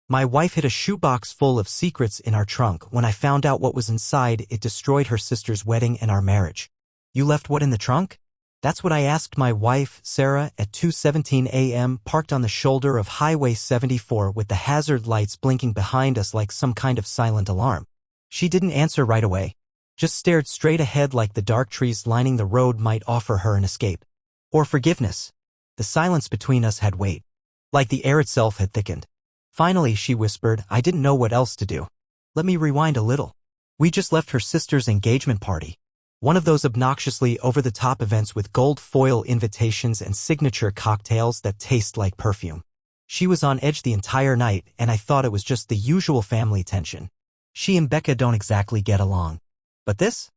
My wife hid a shoebox full of secrets in our trunk. When I found out what was inside, it destroyed her sister's wedding and our marriage. You left what in the trunk? That's what I asked my wife, Sarah, at 2:17 a.m., parked on the shoulder of Highway 74 with the hazard lights blinking behind us like some kind of silent alarm. She didn't answer right away, just stared straight ahead like the dark trees lining the road might offer her an escape. Or forgiveness. The silence between us had weight, like the air itself had thickened. Finally, she whispered, I didn't know what else to do. Let me rewind a little. We just left her sister's engagement party. One of those obnoxiously over-the-top events with gold foil invitations and signature cocktails that taste like perfume. She was on edge the entire night, and I thought it was just the usual family tension. She and Becca don't exactly get along. But this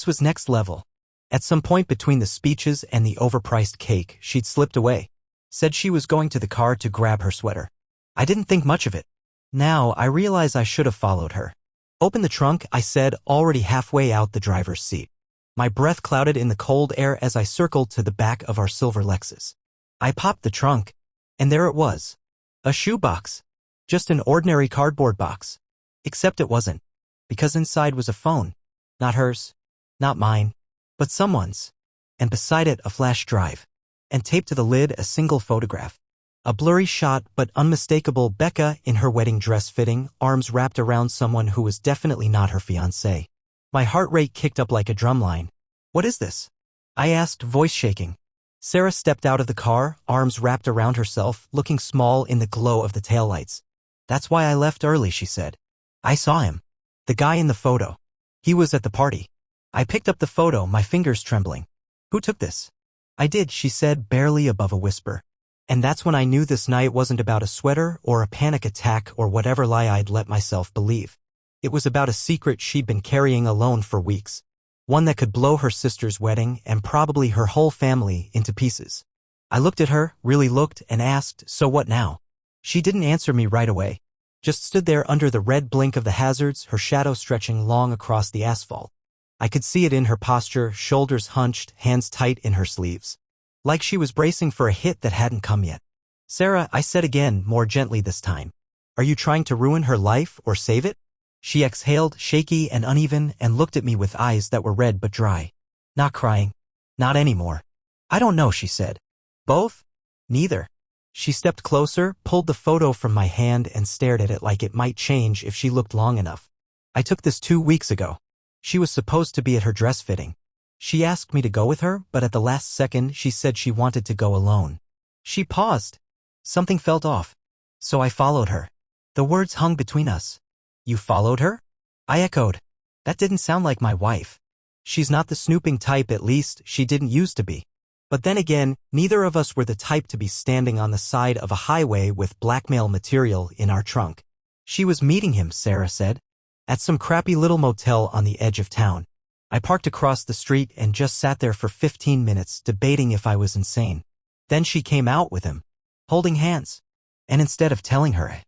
was next level. At some point between the speeches and the overpriced cake, she'd slipped away. Said she was going to the car to grab her sweater. I didn't think much of it. Now, I realize I should have followed her. Open the trunk, I said, already halfway out the driver's seat. My breath clouded in the cold air as I circled to the back of our silver Lexus. I popped the trunk, and there it was. A shoebox. Just an ordinary cardboard box. Except it wasn't. Because inside was a phone. Not hers. Not mine. But someone's. And beside it, a flash drive. And taped to the lid, a single photograph. A blurry shot, but unmistakable, Becca in her wedding dress fitting, arms wrapped around someone who was definitely not her fiancé. My heart rate kicked up like a drumline. What is this? I asked, voice shaking. Sarah stepped out of the car, arms wrapped around herself, looking small in the glow of the taillights. That's why I left early, she said. I saw him. The guy in the photo. He was at the party. I picked up the photo, my fingers trembling. Who took this? I did, she said, barely above a whisper. And that's when I knew this night wasn't about a sweater or a panic attack or whatever lie I'd let myself believe. It was about a secret she'd been carrying alone for weeks. One that could blow her sister's wedding and probably her whole family into pieces. I looked at her, really looked, and asked, so what now? She didn't answer me right away. Just stood there under the red blink of the hazards, her shadow stretching long across the asphalt. I could see it in her posture, shoulders hunched, hands tight in her sleeves. Like she was bracing for a hit that hadn't come yet. Sarah, I said again, more gently this time. Are you trying to ruin her life or save it? She exhaled, shaky and uneven, and looked at me with eyes that were red but dry. Not crying. Not anymore. I don't know, she said. Both? Neither. She stepped closer, pulled the photo from my hand and stared at it like it might change if she looked long enough. I took this 2 weeks ago. She was supposed to be at her dress fitting. She asked me to go with her, but at the last second she said she wanted to go alone. She paused. Something felt off. So I followed her. The words hung between us. You followed her? I echoed. That didn't sound like my wife. She's not the snooping type, at least she didn't used to be. But then again, neither of us were the type to be standing on the side of a highway with blackmail material in our trunk. She was meeting him, Sarah said. At some crappy little motel on the edge of town. I parked across the street and just sat there for 15 minutes, debating if I was insane. Then she came out with him, holding hands. And instead of telling her,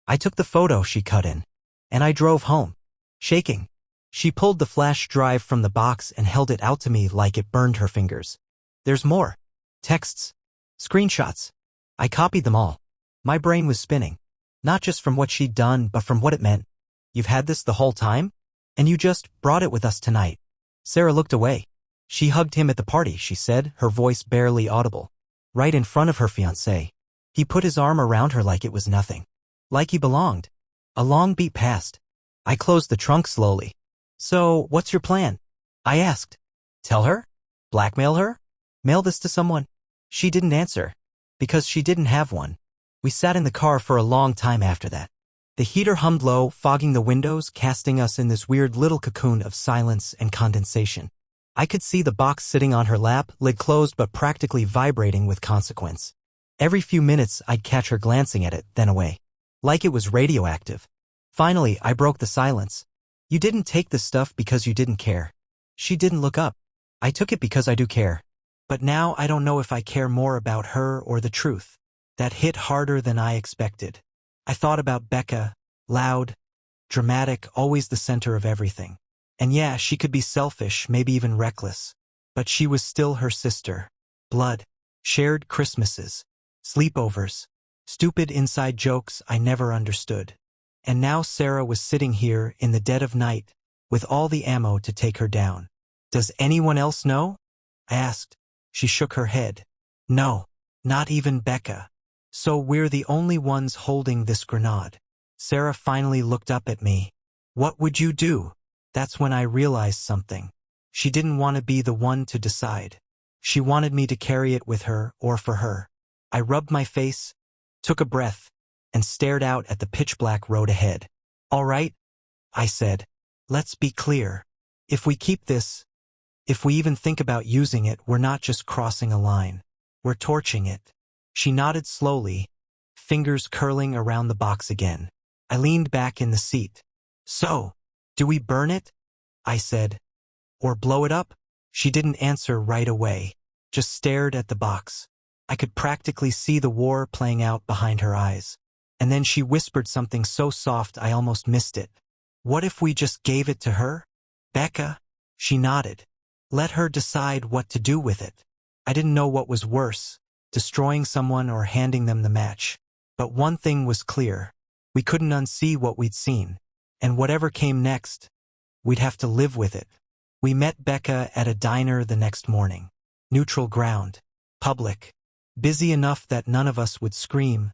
I took the photo she cut in. And I drove home, shaking. She pulled the flash drive from the box and held it out to me like it burned her fingers. There's more. Texts. Screenshots. I copied them all. My brain was spinning. Not just from what she'd done, but from what it meant. You've had this the whole time? And you just brought it with us tonight. Sarah looked away. She hugged him at the party, she said, her voice barely audible. Right in front of her fiancé. He put his arm around her like it was nothing. Like he belonged. A long beat passed. I closed the trunk slowly. So, what's your plan? I asked. Tell her? Blackmail her? Mail this to someone? She didn't answer. Because she didn't have one. We sat in the car for a long time after that. The heater hummed low, fogging the windows, casting us in this weird little cocoon of silence and condensation. I could see the box sitting on her lap, lid closed but practically vibrating with consequence. Every few minutes I'd catch her glancing at it, then away. Like it was radioactive. Finally, I broke the silence. You didn't take the stuff because you didn't care. She didn't look up. I took it because I do care. But now I don't know if I care more about her or the truth. That hit harder than I expected. I thought about Becca, loud, dramatic, always the center of everything. And yeah, she could be selfish, maybe even reckless. But she was still her sister. Blood. Shared Christmases. Sleepovers. Stupid inside jokes I never understood. And now Sarah was sitting here in the dead of night, with all the ammo to take her down. Does anyone else know? I asked. She shook her head. No, not even Becca. So we're the only ones holding this grenade. Sarah finally looked up at me. What would you do? That's when I realized something. She didn't want to be the one to decide. She wanted me to carry it with her or for her. I rubbed my face, took a breath, and stared out at the pitch-black road ahead. All right, I said. Let's be clear. If we keep this, if we even think about using it, we're not just crossing a line. We're torching it. She nodded slowly, fingers curling around the box again. I leaned back in the seat. So, do we burn it? I said. Or blow it up? She didn't answer right away, just stared at the box. I could practically see the war playing out behind her eyes. And then she whispered something so soft I almost missed it. What if we just gave it to her? Becca? She nodded. Let her decide what to do with it. I didn't know what was worse, destroying someone or handing them the match. But one thing was clear. We couldn't unsee what we'd seen. And whatever came next, we'd have to live with it. We met Becca at a diner the next morning. Neutral ground. Public. Busy enough that none of us would scream,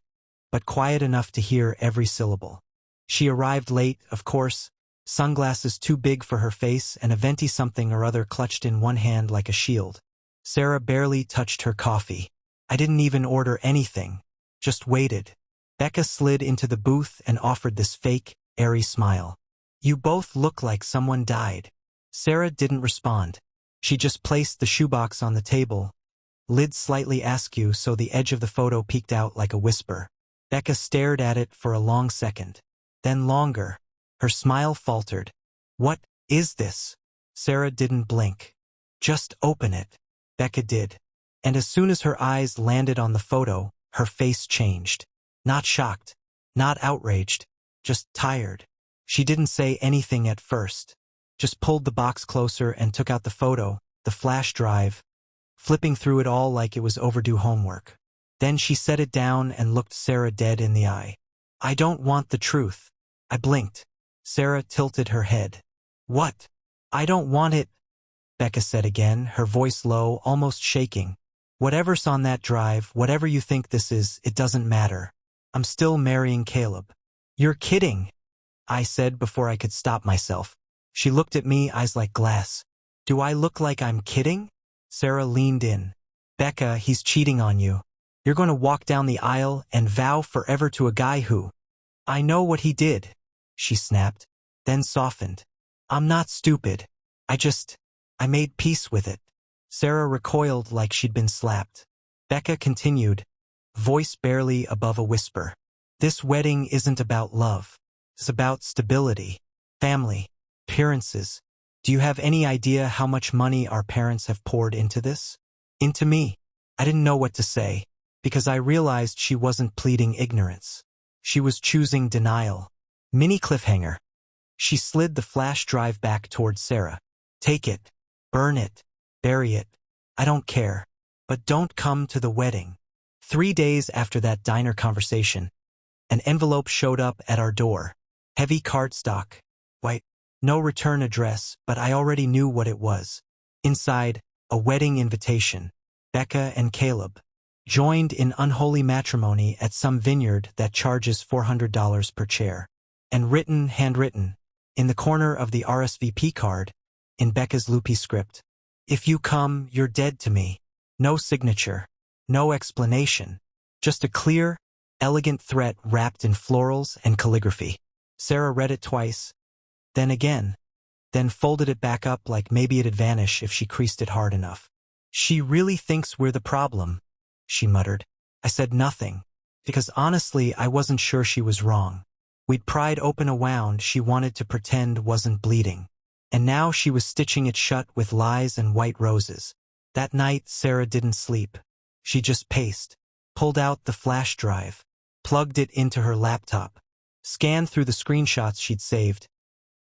but quiet enough to hear every syllable. She arrived late, of course, sunglasses too big for her face and a venti something or other clutched in one hand like a shield. Sarah barely touched her coffee. I didn't even order anything, just waited. Becca slid into the booth and offered this fake, airy smile. You both look like someone died. Sarah didn't respond. She just placed the shoebox on the table, lid slightly askew so the edge of the photo peeked out like a whisper. Becca stared at it for a long second. Then longer. Her smile faltered. What is this? Sarah didn't blink. Just open it. Becca did. And as soon as her eyes landed on the photo, her face changed. Not shocked. Not outraged. Just tired. She didn't say anything at first. Just pulled the box closer and took out the photo, the flash drive, flipping through it all like it was overdue homework. Then she set it down and looked Sarah dead in the eye. I don't want the truth. I blinked. Sarah tilted her head. What? I don't want it, Becca said again, her voice low, almost shaking. Whatever's on that drive, whatever you think this is, it doesn't matter. I'm still marrying Caleb. You're kidding, I said before I could stop myself. She looked at me, eyes like glass. Do I look like I'm kidding? Sarah leaned in. Becca, he's cheating on you. You're going to walk down the aisle and vow forever to a guy who... I know what he did, she snapped, then softened. I'm not stupid. I made peace with it. Sarah recoiled like she'd been slapped. Becca continued, voice barely above a whisper. This wedding isn't about love. It's about stability, family, appearances. Do you have any idea how much money our parents have poured into this? Into me. I didn't know what to say, because I realized she wasn't pleading ignorance. She was choosing denial. Mini cliffhanger. She slid the flash drive back towards Sarah. Take it. Burn it. Bury it. I don't care. But don't come to the wedding. 3 days after that diner conversation, an envelope showed up at our door. Heavy cardstock. White. No return address, but I already knew what it was. Inside, a wedding invitation. Becca and Caleb. Joined in unholy matrimony at some vineyard that charges $400 per chair. And written, handwritten, in the corner of the RSVP card, in Becca's loopy script. If you come, you're dead to me. No signature. No explanation. Just a clear, elegant threat wrapped in florals and calligraphy. Sarah read it twice, then again, then folded it back up like maybe it'd vanish if she creased it hard enough. She really thinks we're the problem, she muttered. I said nothing, because honestly I wasn't sure she was wrong. We'd pried open a wound she wanted to pretend wasn't bleeding. And now she was stitching it shut with lies and white roses. That night Sarah didn't sleep. She just paced, pulled out the flash drive, plugged it into her laptop, scanned through the screenshots she'd saved,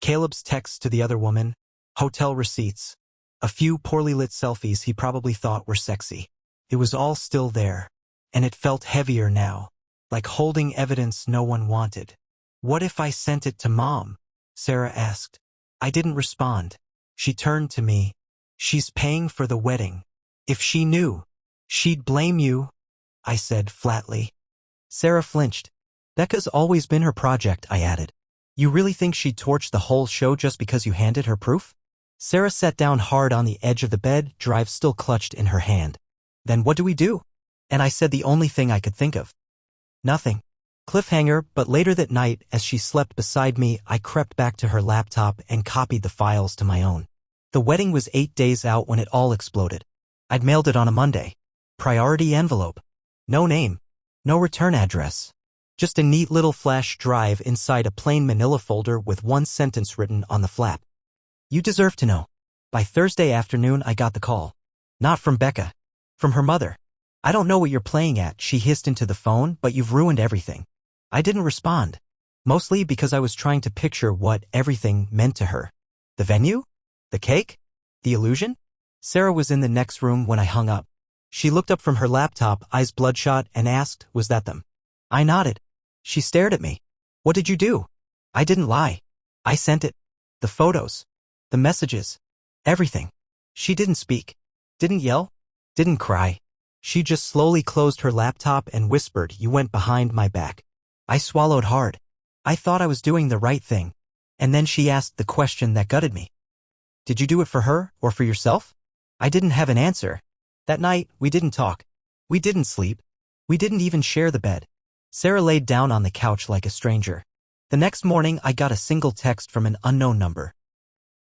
Caleb's texts to the other woman, hotel receipts, a few poorly lit selfies he probably thought were sexy. It was all still there, and it felt heavier now. like holding evidence no one wanted. What if I sent it to Mom? Sarah asked. I didn't respond. She turned to me. She's paying for the wedding. If she knew, she'd blame you, I said flatly. Sarah flinched. Becca's always been her project, I added. You really think she'd torch the whole show just because you handed her proof? Sarah sat down hard on the edge of the bed, drive still clutched in her hand. Then what do we do? And I said the only thing I could think of. Nothing. Cliffhanger, but later that night, as she slept beside me, I crept back to her laptop and copied the files to my own. The wedding was 8 days out when it all exploded. I'd mailed it on a Monday. Priority envelope. No name. No return address. Just a neat little flash drive inside a plain manila folder with one sentence written on the flap. You deserve to know. By Thursday afternoon, I got the call. Not from Becca. From her mother. I don't know what you're playing at, she hissed into the phone, but you've ruined everything. I didn't respond. Mostly because I was trying to picture what everything meant to her. The venue? The cake? The illusion? Sarah was in the next room when I hung up. She looked up from her laptop, eyes bloodshot, and asked, was that them? I nodded. She stared at me. What did you do? I didn't lie. I sent it. The photos. The messages. Everything. She didn't speak. Didn't yell. Didn't cry. She just slowly closed her laptop and whispered, you went behind my back. I swallowed hard. I thought I was doing the right thing. And then she asked the question that gutted me. Did you do it for her or for yourself? I didn't have an answer. That night, we didn't talk. We didn't sleep. We didn't even share the bed. Sarah laid down on the couch like a stranger. The next morning, I got a single text from an unknown number.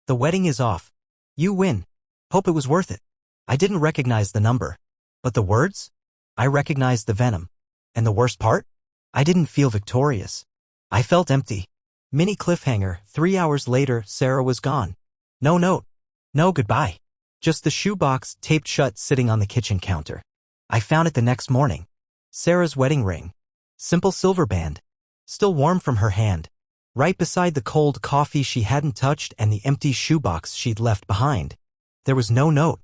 The wedding is off. You win. Hope it was worth it. I didn't recognize the number. But the words? I recognized the venom. And the worst part? I didn't feel victorious. I felt empty. Mini cliffhanger, 3 hours later, Sarah was gone. No note. No goodbye. Just the shoebox taped shut sitting on the kitchen counter. I found it the next morning. Sarah's wedding ring. Simple silver band. Still warm from her hand. Right beside the cold coffee she hadn't touched and the empty shoebox she'd left behind. There was no note.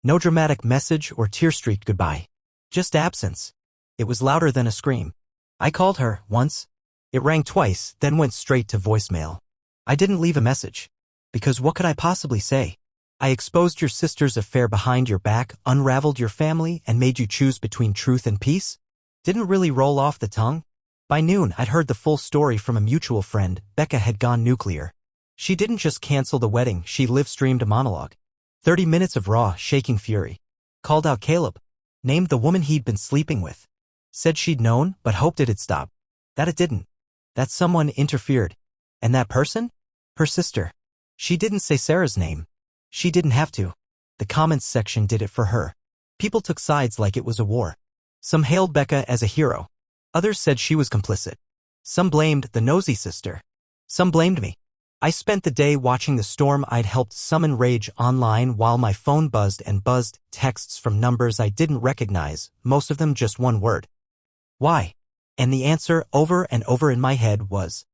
No dramatic message or tear-streaked goodbye. Just absence. It was louder than a scream. I called her once. It rang twice, then went straight to voicemail. I didn't leave a message. Because what could I possibly say? I exposed your sister's affair behind your back, unraveled your family, and made you choose between truth and peace? Didn't really roll off the tongue? By noon, I'd heard the full story from a mutual friend. Becca had gone nuclear. She didn't just cancel the wedding, she live-streamed a monologue. 30 minutes of raw, shaking fury. Called out Caleb. Named the woman he'd been sleeping with. Said she'd known, but hoped it'd stop. That it didn't. That someone interfered. And that person? Her sister. She didn't say Sarah's name. She didn't have to. The comments section did it for her. People took sides like it was a war. Some hailed Becca as a hero. Others said she was complicit. Some blamed the nosy sister. Some blamed me. I spent the day watching the storm I'd helped summon rage online while my phone buzzed and buzzed, texts from numbers I didn't recognize, most of them just one word. Why? And the answer over and over in my head was,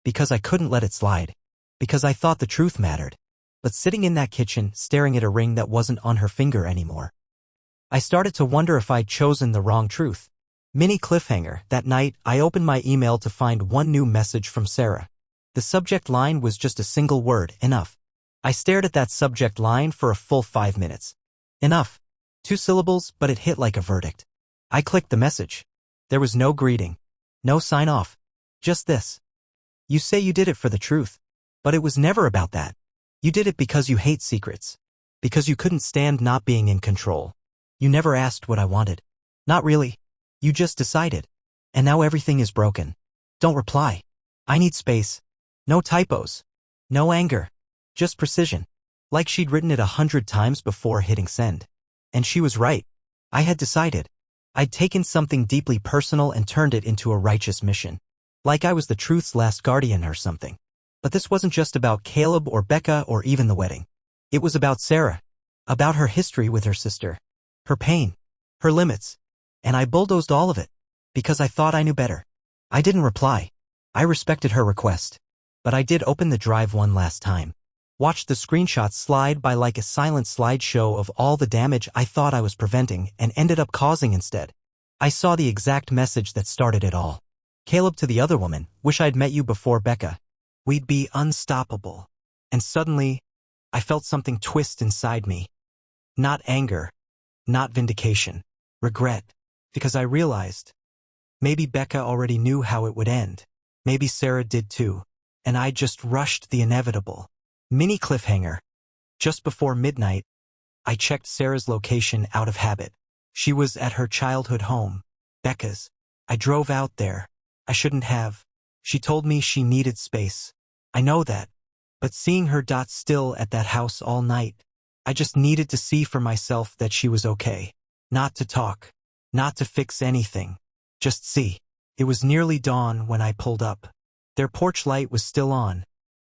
because I couldn't let it slide. Because I thought the truth mattered. But sitting in that kitchen, staring at a ring that wasn't on her finger anymore. I started to wonder if I'd chosen the wrong truth. Mini cliffhanger, that night, I opened my email to find one new message from Sarah. The subject line was just a single word, enough. I stared at that subject line for a full 5 minutes. Enough. 2 syllables, but it hit like a verdict. I clicked the message. There was no greeting. No sign-off. Just this. You say you did it for the truth. But it was never about that. You did it because you hate secrets. Because you couldn't stand not being in control. You never asked what I wanted. Not really. You just decided. And now everything is broken. Don't reply. I need space. No typos. No anger. Just precision. Like she'd written it 100 times before hitting send. And she was right. I had decided. I'd taken something deeply personal and turned it into a righteous mission. Like I was the truth's last guardian or something. But this wasn't just about Caleb or Becca or even the wedding. It was about Sarah. About her history with her sister. Her pain. Her limits. And I bulldozed all of it. Because I thought I knew better. I didn't reply. I respected her request. But I did open the drive one last time. Watched the screenshots slide by like a silent slideshow of all the damage I thought I was preventing and ended up causing instead. I saw the exact message that started it all. Caleb to the other woman, wish I'd met you before Becca. We'd be unstoppable. And suddenly, I felt something twist inside me. Not anger, not vindication, regret, because I realized maybe Becca already knew how it would end. Maybe Sarah did too. And I just rushed the inevitable. Mini cliffhanger. Just before midnight, I checked Sarah's location out of habit. She was at her childhood home, Becca's. I drove out there. I shouldn't have. She told me she needed space. I know that. But seeing her dot still at that house all night, I just needed to see for myself that she was okay. Not to talk. Not to fix anything. Just see. It was nearly dawn when I pulled up. Their porch light was still on,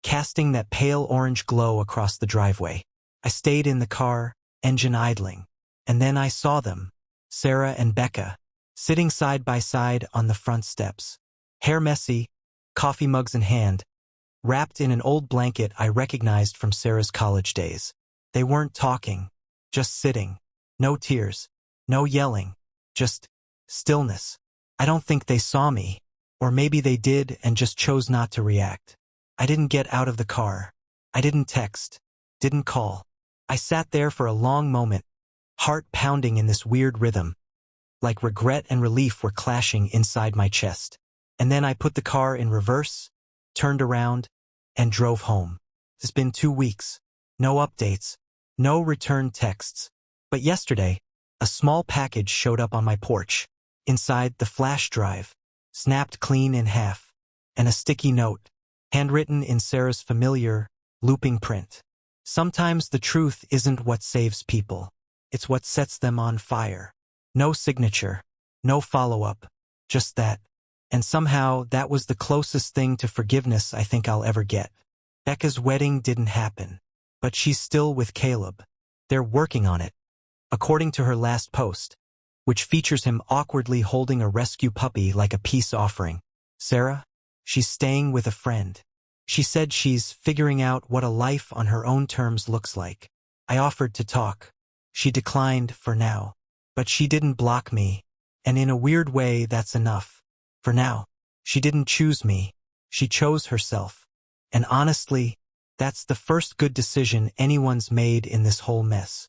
casting that pale orange glow across the driveway. I stayed in the car, engine idling. And then I saw them, Sarah and Becca, sitting side by side on the front steps. Hair messy, coffee mugs in hand, wrapped in an old blanket I recognized from Sarah's college days. They weren't talking, just sitting. No tears, no yelling, just stillness. I don't think they saw me, or maybe they did and just chose not to react. I didn't get out of the car. I didn't text, didn't call. I sat there for a long moment, heart pounding in this weird rhythm, like regret and relief were clashing inside my chest. And then I put the car in reverse, turned around, and drove home. It's been 2 weeks. No updates, no returned texts. But yesterday, a small package showed up on my porch. Inside, the flash drive, snapped clean in half, and a sticky note, handwritten in Sarah's familiar, looping print. Sometimes the truth isn't what saves people. It's what sets them on fire. No signature, no follow-up, just that. And somehow that was the closest thing to forgiveness I think I'll ever get. Becca's wedding didn't happen, but she's still with Caleb. They're working on it, according to her last post, which features him awkwardly holding a rescue puppy like a peace offering. Sarah? She's staying with a friend. She said she's figuring out what a life on her own terms looks like. I offered to talk. She declined for now. But she didn't block me, and in a weird way that's enough. For now. She didn't choose me. She chose herself. And honestly, that's the first good decision anyone's made in this whole mess.